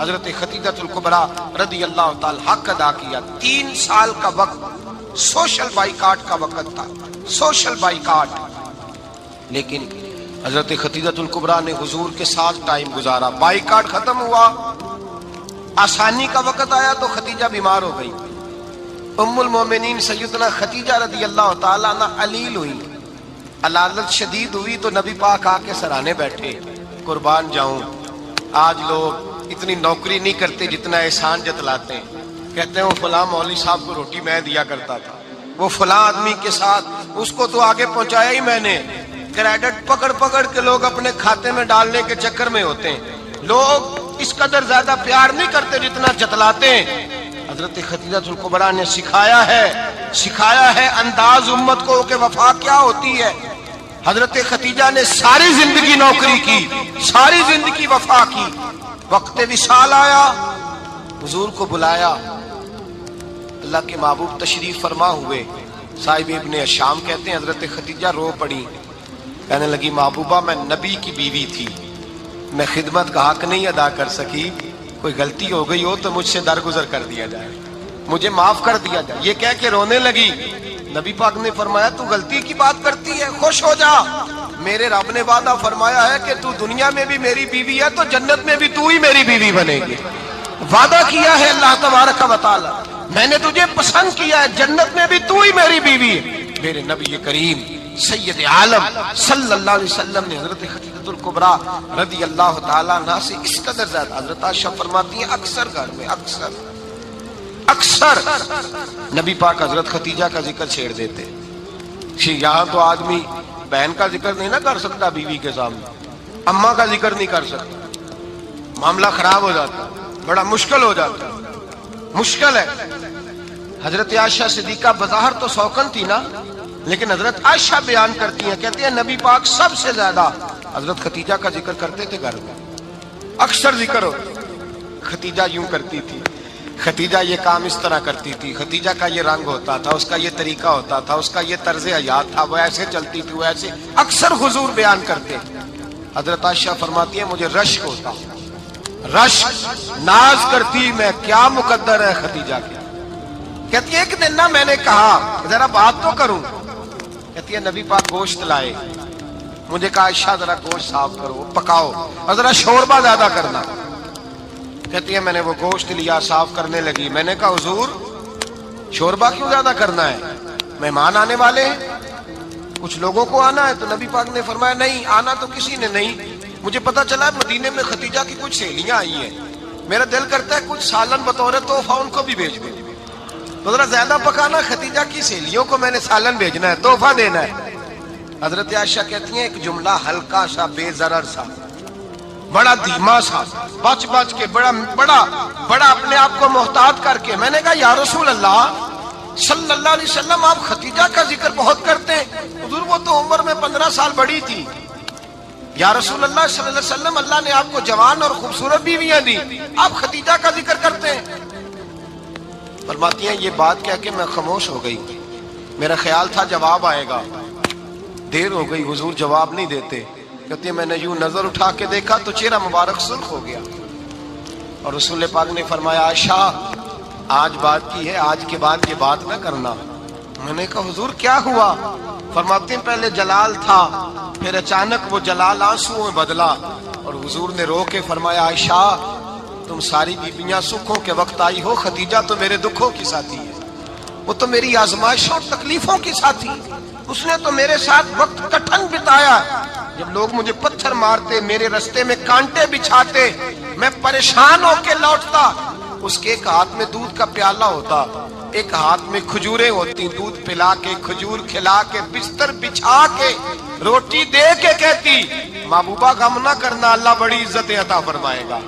حضرت خدیجہ الکبریٰ رضی اللہ تعالی حق ادا کیا. 3 سال کا وقت سوشل بائیکاٹ کا وقت تھا, سوشل بائیکاٹ. لیکن حضرت خدیجہ الکبریٰ نے حضور کے ساتھ ٹائم گزارا. بائیکاٹ ختم ہوا, آسانی کا وقت آیا تو خدیجہ بیمار ہو گئی. ام المومنین سیدنا خدیجہ رضی اللہ تعالیٰ عنہ علیل ہوئی, علالت شدید ہوئی تو نبی پاک آ کے سرانے بیٹھے. قربان جاؤں, آج لوگ اتنی نوکری نہیں کرتے جتنا احسان جتلاتے ہیں. کہتے ہیں وہ فلاں مولوی صاحب کو روٹی میں دیا کرتا تھا, وہ فلاں آدمی کے ساتھ, اس کو تو آگے پہنچایا ہی میں نے. کریڈٹ پکڑ پکڑ کے لوگ اپنے کھاتے میں ڈالنے کے چکر میں ہوتے ہیں. لوگ اس قدر زیادہ پیار نہیں کرتے جتنا جتلاتے ہیں. حضرت خدیجہ الکبریٰ نے سکھایا ہے انداز امت کو کہ وفا کیا ہوتی ہے. حضرت خدیجہ نے ساری زندگی نوکری کی, ساری زندگی وفا کی. وقت وصال آیا, حضور کو بلایا. اللہ کے محبوب تشریف فرما ہوئے. صاحب ابن الشام کہتے ہیں حضرت خدیجہ رو پڑی, کہنے لگی محبوبہ میں نبی کی بیوی تھی, میں خدمت کا حق نہیں ادا کر سکی, کوئی غلطی ہو گئی ہو تو مجھ سے درگزر کر دیا جائے, مجھے معاف کر دیا جائے. یہ کہہ کے رونے لگی. نبی پاک نے فرمایا تو غلطی کی بات کرتی ہے, خوش ہو جا, میرے رب نے وعدہ فرمایا ہے کہ تو دنیا میں بھی میری بیوی ہے تو جنت میں بھی تو ہی میری بیوی بنے گی. وعدہ کیا ہے اللہ تبارک و تعالی, میں نے تجھے پسند کیا ہے, جنت میں بھی تو ہی میری بیوی ہے. میرے نبی کریم سید عالم صلی اللہ علیہ وسلم نے حضرت خدیجہ الکبریٰ رضی اللہ تعالیٰ عنہ سے اس قدر زیادہ. حضرت عائشہ فرماتی ہیں اکثر گھر میں اکثر نبی پاک حضرت خدیجہ کا ذکر چھیڑ دیتے. یہاں تو آدمی بہن کا ذکر نہیں نہ کر سکتا بیوی کے سامنے, اماں کا ذکر نہیں کر سکتا, معاملہ خراب ہو جاتا, بڑا مشکل ہو جاتا, مشکل ہے. حضرت عائشہ صدیقہ بظاہر تو سوکن تھی نا, لیکن حضرت عائشہ بیان کرتی ہیں, کہتی ہیں نبی پاک سب سے زیادہ حضرت خدیجہ کا ذکر کرتے تھے گھر میں, اکثر ذکر ہو. خدیجہ یوں کرتی تھی, خدیجہ یہ کام اس طرح کرتی تھی, خدیجہ کا یہ رنگ ہوتا تھا, اس کا یہ طریقہ ہوتا تھا, اس کا یہ طرز حیات تھا, وہ ایسے چلتی تھی, وہ ایسے. اکثر حضور بیان کرتے. حضرت عائشہ فرماتی ہے مجھے رشک ہوتا, رشک, ناز کرتی میں کیا مقدر ہے خدیجہ کی. کہتی ہے ایک دن نا میں نے کہا ذرا بات تو کروں. کہتی ہے نبی پاک گوشت لائے, مجھے کہا عائشہ ذرا گوشت صاف کرو, پکاؤ اور ذرا شوربہ زیادہ کرنا. کہتی ہے میں نے وہ گوشت لیا, صاف کرنے لگی. میں نے کہا حضور شوربہ کیوں زیادہ کرنا ہے, مہمان آنے والے ہیں, کچھ لوگوں کو آنا ہے. تو نبی پاک نے فرمایا نہیں, آنا تو کسی نے نہیں, مجھے پتا چلا مدینے میں خدیجہ کی کچھ سہیلیاں آئی ہیں, میرا دل کرتا ہے کچھ سالن بطور تحفہ ان کو بھی بھیج دیں. تو ذرا زیادہ پکانا, خدیجہ کی سہیلیوں کو میں نے سالن بھیجنا ہے, تحفہ دینا ہے. حضرت عائشہ کہتی ہیں ایک جملہ ہلکا سا, بے ضرر سا, بڑا دھیما سا, بچ کے بڑا اپنے آپ کو محتاط کر کے. میں نے کہا یا رسول اللہ صلی اللہ علیہ وسلم آپ خدیجہ کا ذکر بہت کرتے ہیں. حضور وہ تو عمر میں 15 سال بڑی تھی. یا رسول اللہ صلی اللہ علیہ وسلم اللہ نے آپ کو جوان اور خوبصورت بیویاں دی, آپ خدیجہ کا ذکر کرتے ہیں. فرماتی ہیں یہ بات کہہ کے میں خاموش ہو گئی, میرا خیال تھا جواب آئے گا, دیر ہو گئی, حضور جواب نہیں دیتے. کہتی ہے میں نے یوں نظر اٹھا کے دیکھا تو چہرہ مبارک سرخ ہو گیا, اور رسول پاک نے فرمایا عائشہ آج بات کی ہے, آج کے بعد یہ بات نہ کرنا. میں نے کہا حضور کیا ہوا؟ فرماتے ہیں پہلے جلال تھا, پھر اچانک وہ جلال آنسو میں بدلا, اور حضور نے رو کے فرمایا عائشہ تم ساری بیویاں سکھوں کے وقت آئی ہو, خدیجہ تو میرے دکھوں کی ساتھی ہے, وہ تو میری آزمائشوں اور تکلیفوں کی ساتھی, اس نے تو میرے ساتھ وقت کٹھن بتایا. جب لوگ مجھے پتھر مارتے, میرے رستے میں کانٹے بچھاتے, میں پریشان ہو کے لوٹتا, اس کے ایک ہاتھ میں دودھ کا پیالہ ہوتا, ایک ہاتھ میں کھجوریں ہوتی, دودھ پلا کے, کھجور کھلا کے, بستر بچھا کے, روٹی دے کے کہتی محبوبہ غم نہ کرنا, اللہ بڑی عزتیں عطا فرمائے گا,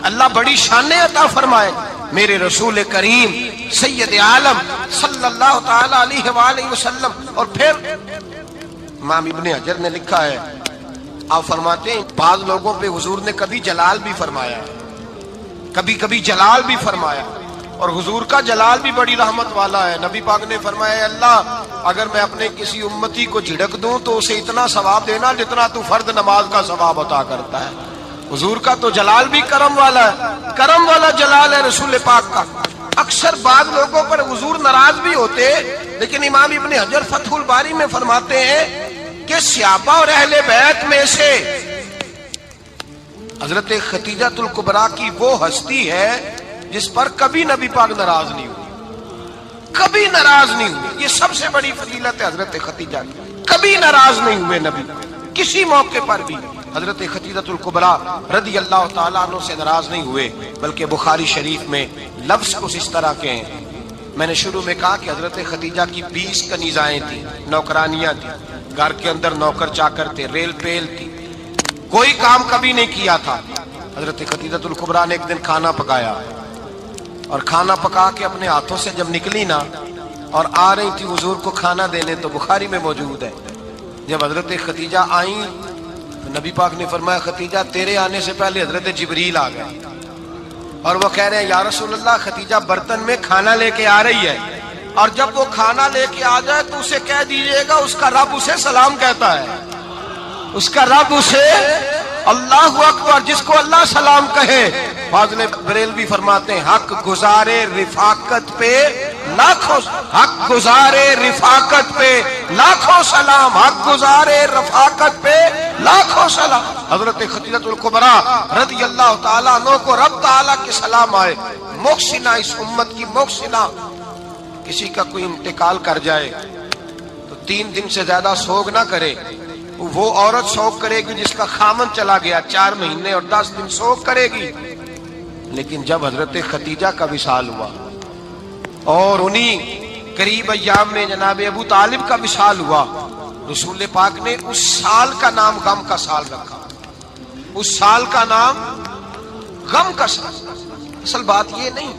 اللہ بڑی شانیں عطا فرمائے. میرے رسول کریم سید عالم صلی اللہ تعالی علیہ وآلہ وسلم. اور پھر امام ابن حجر نے لکھا ہے, آپ فرماتے ہیں بعض لوگوں پہ حضور نے کبھی جلال بھی فرمایا, کبھی جلال بھی فرمایا, اور حضور کا جلال بھی بڑی رحمت والا ہے. نبی پاک نے فرمایا اللہ اگر میں اپنے کسی امتی کو جھڑک دوں تو اسے اتنا ثواب دینا جتنا تو فرض نماز کا ثواب عطا کرتا ہے. حضور کا تو جلال بھی کرم والا ہے، کرم والا جلال ہے رسول پاک کا۔ اکثر بعض لوگوں پر حضور ناراض بھی ہوتے، لیکن امام ابن حجر فتح الباری میں فرماتے ہیں کہ صحابہ اور اہل بیت میں سے حضرت خدیجہ الکبریٰ کی وہ ہستی ہے جس پر کبھی نبی پاک ناراض نہیں ہوئے، کبھی ناراض نہیں ہوئے۔ یہ سب سے بڑی فضیلت ہے حضرت خدیجہ کی، کبھی ناراض نہیں ہوئے نبی، کسی موقع پر بھی حضرت خدیجہ الکبریٰ رضی اللہ تعالیٰ عنہ سے ناراض نہیں ہوئے، بلکہ بخاری شریف میں لفظ کچھ اس طرح کے ہیں۔ میں نے شروع میں کہا کہ حضرت خدیجہ کی 20 کنیزائیں تھیں، نوکرانیاں تھیں، گھر کے اندر نوکر چاکر تھے، ریل پیل تھی، کوئی کام کبھی نہیں کیا تھا۔ حضرت خدیجہ الکبریٰ نے ایک دن کھانا پکایا، اور کھانا پکا کے اپنے ہاتھوں سے جب نکلی نا اور آ رہی تھی حضور کو کھانا دینے، تو بخاری میں موجود ہے جب حضرت خدیجہ آئیں تو نبی پاک نے فرمایا خدیجہ تیرے آنے سے پہلے حضرت جبریل آ گئے، اور وہ کہہ رہے ہیں یا رسول اللہ خدیجہ برتن میں کھانا لے کے آ رہی ہے، اور جب وہ کھانا لے کے آ جائے تو اسے کہہ دیجئے گا اس کا رب اسے سلام کہتا ہے، اس کا رب اسے اللہ اکبر، جس کو اللہ سلام کہے۔ فاضل بریلوی فرماتے ہیں حق گزارے رفاقت پہ لاکھوں، حق گزارے رفاقت پہ لاکھوں سلام، حق گزارے رفاقت پہ لاکھوں سلام۔ حضرت خدیجہ الکبریٰ رضی اللہ تعالیٰ عنہ کو رب تعالیٰ کے سلام آئے۔ محسنہ، اس امت کی محسنہ، کسی کا کوئی انتقال کر جائے تو 3 دن سے زیادہ سوگ نہ کرے، وہ عورت سوگ کرے گی جس کا خامن چلا گیا، 4 مہینے اور 10 دن سوگ کرے گی۔ لیکن جب حضرت خدیجہ کا وصال ہوا اور انہی قریب ایام میں جناب ابو طالب کا وصال ہوا، رسول پاک نے اس سال کا نام غم کا سال رکھا، اس سال کا نام غم کا سال۔ اصل بات یہ نہیں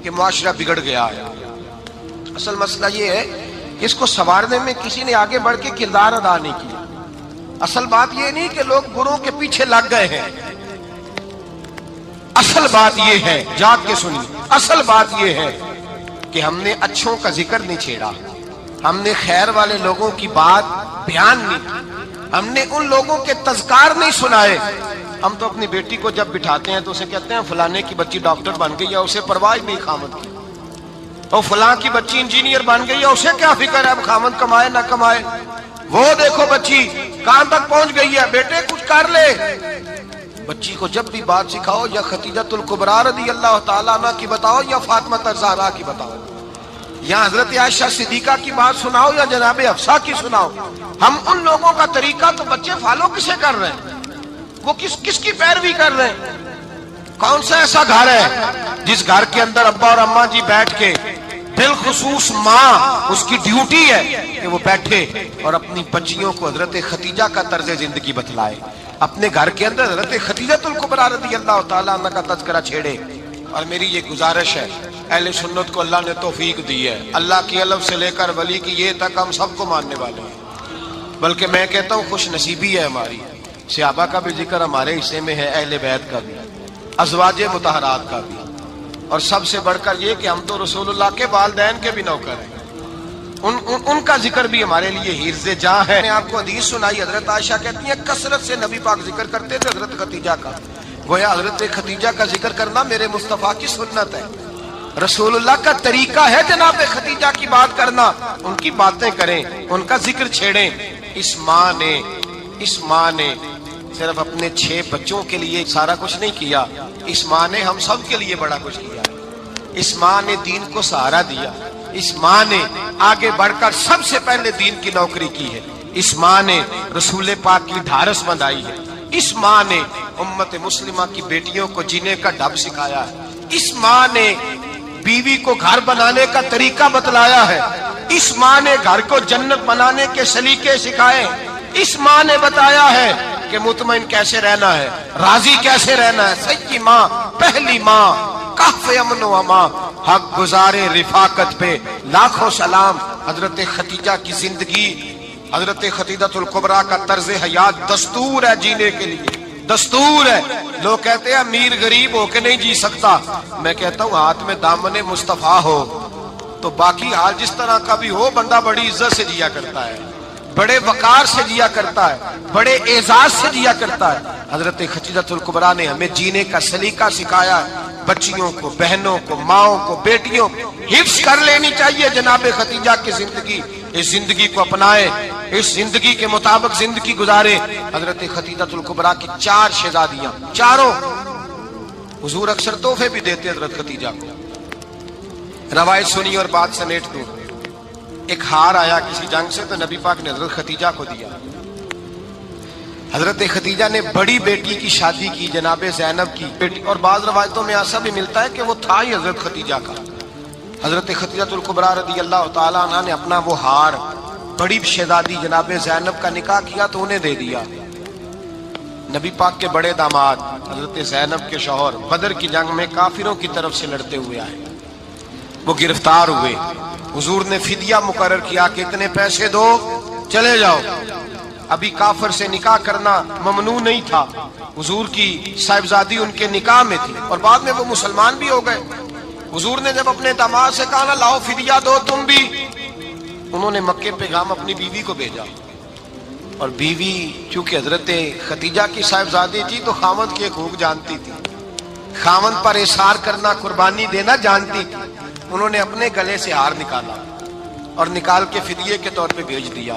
کہ معاشرہ بگڑ گیا ہے، اصل مسئلہ یہ ہے کہ اس کو سنوارنے میں کسی نے آگے بڑھ کے کردار ادا نہیں کیا۔ اصل بات یہ نہیں کہ لوگ بروں کے پیچھے لگ گئے ہیں، اصل بات یہ ہے، جاگ کے سنیے، اصل بات یہ ہے کہ ہم نے اچھوں کا ذکر نہیں چھیڑا، ہم نے خیر والے لوگوں کی بات بیان نہیں کی، ہم نے ان لوگوں کے تذکار نہیں سنائے۔ ہم تو اپنی بیٹی کو جب بٹھاتے ہیں تو اسے کہتے ہیں فلانے کی بچی ڈاکٹر بن گئی ہے، اسے پرواہ نہیں خامد کی، اور فلاں کی بچی انجینئر بن گئی ہے، اسے کیا فکر ہے اب خامد کمائے نہ کمائے، وہ دیکھو بچی کہاں تک پہنچ گئی ہے، بیٹے کچھ کر لے۔ بچی کو جب بھی بات سکھاؤ یا خدیجہ الکبریٰ رضی اللہ تعالیٰ عنہ کی بتاؤ یا فاطمہ الزہرا کی بتاؤ، یا حضرت عائشہ صدیقہ کی بات سناؤ یا جناب حفصہ کی سناؤ۔ ہم ان لوگوں کا طریقہ تو بچے فالو کسے کر رہے ہیں، وہ کس کی پیروی کر رہے ہیں؟ کون سا ایسا گھر ہے جس گھر کے اندر ابا اور اماں جی بیٹھ کے، بالخصوص ماں، اس کی ڈیوٹی ہے کہ وہ بیٹھے اور اپنی بچیوں کو حضرت خدیجہ کا طرز زندگی بتلائے، اپنے گھر کے اندر حضرت خدیجہ الکبریٰ رضی اللہ تعالیٰ عنہ کا تذکرہ چھیڑے۔ اور میری یہ گزارش ہے، اہل سنت کو اللہ نے توفیق دی ہے، اللہ کی علم سے لے کر ولی کی یہ تک ہم سب کو ماننے والے ہیں، بلکہ میں کہتا ہوں خوش نصیبی ہے ہماری، صحابہ کا بھی ذکر ہمارے حصے میں ہے، اہل بیت کا بھی، ازواج مطہرات کا بھی، اور سب سے بڑھ کر یہ کہ ہم تو رسول اللہ کے والدین کے بھی نوکر ہیں، ان کا ذکر بھی ہمارے لیے حرز جاں ہے۔ میں آپ کو حدیث سنائی، حضرت عائشہ کہتی ہیں کثرت سے نبی پاک ذکر کرتے تھے حضرت خدیجہ کا، گویا حضرت خدیجہ کا ذکر کرنا میرے مصطفیٰ کی سنت ہے، رسول اللہ کا طریقہ ہے جناب خدیجہ کی بات کرنا، ان کی باتیں کریں، ان کا ذکر چھیڑیں۔ اس ماں نے صرف اپنے 6 بچوں کے لیے سارا کچھ نہیں کیا، اس ماں نے ہم سب کے لیے بڑا کچھ کیا، اس ماں نے دین کو سہارا دیا، اس ماں نے آگے بڑھ کر سب سے پہلے دین کی نوکری کی ہے، اس ماں نے رسول پاک کی ڈھارس بندھائی ہے، اس ماں نے امت مسلمہ کی بیٹیوں کو جینے کا ڈھب سکھایا ہے، اس ماں نے بیوی کو گھر بنانے کا طریقہ بتلایا ہے، اس ماں نے گھر کو جنت بنانے کے سلیقے سکھائے، اس ماں نے بتایا ہے کہ مطمئن کیسے رہنا ہے، راضی کیسے رہنا ہے۔ سچی ماں، پہلی ماں، کہف امن و امان، حق گزارے رفاقت پہ لاکھوں سلام۔ حضرت خدیجہ کی زندگی، حضرت خدیجہ الکبریٰ کا طرز حیات دستور ہے جینے کے لیے، دستور ہے۔ لوگ کہتے ہیں امیر غریب ہو کے نہیں جی سکتا، میں کہتا ہوں ہاتھ میں دامن مصطفیٰ ہو تو باقی حال جس طرح کا بھی ہو بندہ بڑی عزت سے جیا کرتا ہے، بڑے وقار سے جیا کرتا ہے، بڑے اعزاز سے جیا کرتا ہے۔ حضرت خدیجہ الکبریٰ نے ہمیں جینے کا سلیقہ سکھایا ہے۔ بچیوں کو، بہنوں کو، ماؤں کو، بیٹیوں کو حفظ کر لینی چاہیے جناب خدیجہ کی زندگی۔ اس زندگی کو اپنائے، اس زندگی کے مطابق زندگی گزارے۔ حضرت خدیجہ الکبریٰ کی 4 شہزادیاں، چاروں حضور اکثر تحفے بھی دیتے حضرت خدیجہ کو۔ روایت سنی اور بات سمیٹ دوں۔ ایک ہار آیا کسی جنگ سے تو نبی پاک نے حضرت خدیجہ کو دیا۔ حضرت خدیجہ نے بڑی بیٹی کی شادی کی، جناب زینب کی بیٹی، اور بعض روایتوں میں ایسا بھی ملتا ہے کہ وہ تھا ہی حضرت خدیجہ کا۔ حضرت خدیجہ الکبریٰ رضی اللہ تعالیٰ عنہ نے اپنا وہ ہار بڑی شہزادی جناب زینب کا نکاح کیا تو انہیں دے دیا۔ نبی پاک کے بڑے داماد حضرت زینب کے شوہر بدر کی جنگ میں کافروں کی طرف سے لڑتے ہوئے آئے، وہ گرفتار ہوئے۔ حضور نے فدیہ مقرر کیا کہ اتنے پیسے دو، چلے جاؤ۔ ابھی کافر سے نکاح کرنا ممنوع نہیں تھا، حضور کی صاحبزادی ان کے نکاح میں تھی، اور بعد میں وہ مسلمان بھی ہو گئے۔ حضور نے جب اپنے داماد سے کہا نا لاؤ فدیہ دو تم بھی، انہوں نے مکے پیغام اپنی بیوی کو بھیجا، اور بیوی چونکہ حضرت خدیجہ کی صاحبزادی تھی تو خاوند کے حقوق جانتی تھی، خاوند پر اثار کرنا، قربانی دینا جانتی تھی۔ انہوں نے اپنے گلے سے ہار نکالا اور نکال کے فدیے کے طور پہ بھیج دیا۔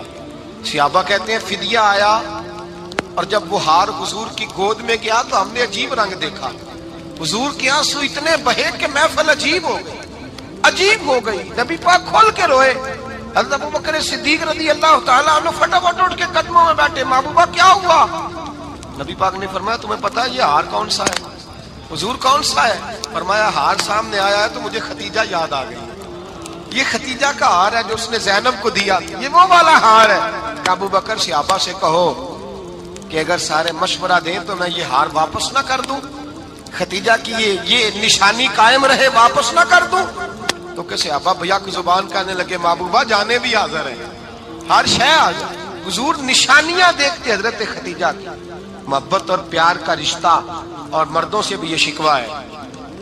صحابہ کہتے ہیں فدیہ آیا اور جب وہ ہار حضور کی گود میں گیا تو ہم نے عجیب رنگ دیکھا، حضور کے آنسو اتنے بہے کہ محفل عجیب ہو گئی، عجیب ہو گئی۔ نبی پاک کھول کے روئے۔ حضرت ابوبکر صدیق رضی اللہ تعالیٰ عنہ فٹافٹ اٹھ کے قدموں میں بیٹھے، محبوبہ کیا ہوا؟ نبی پاک نے فرمایا تمہیں پتا ہے یہ ہار کون سا ہے؟ حضور کون سا ہے؟ فرمایا ہار سامنے آیا ہے تو مجھے خدیجہ یاد آ گئی، یہ خدیجہ کا ہار ہے جو اس نے زینب کو دیا، یہ وہ والا ہار ہے۔ کہ ابوبکر صحابہ سے کہو کہ اگر سارے مشورہ دیں تو میں یہ ہار واپس نہ کر دوں، خدیجہ کی یہ نشانی قائم رہے، واپس نہ کر دوں؟ تو کہ صحابہ بھیا کی زبان کہنے لگے محبوبہ جانے بھی حاضر ہیں، ہر شے حاضر۔ حضور نشانیاں دیکھتے حضرت خدیجہ کی، محبت اور پیار کا رشتہ، اور مردوں سے بھی یہ شکوہ ہے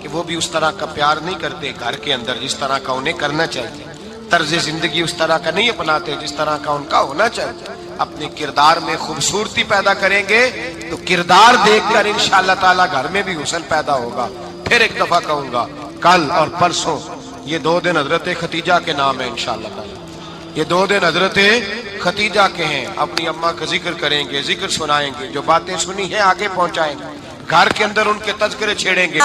کہ وہ بھی اس طرح کا پیار نہیں کرتے گھر کے اندر جس طرح کا انہیں کرنا چاہیے، طرز زندگی اس طرح کا نہیں اپناتے جس طرح کا ان کا ہونا چاہیے۔ اپنے کردار میں خوبصورتی پیدا کریں گے تو کردار دیکھ کر انشاءاللہ تعالی گھر میں بھی حسن پیدا ہوگا۔ پھر ایک دفعہ کہوں گا، کل اور پرسوں یہ 2 دن حضرت خدیجہ کے نام ہے انشاءاللہ تعالی، یہ 2 دن حضرت خدیجہ کے ہیں۔ اپنی اماں کا ذکر کریں گے، ذکر سنائیں گے، جو باتیں سنی ہیں آگے پہنچائیں گے، گھر کے اندر ان کے تذکرے چھیڑیں گے۔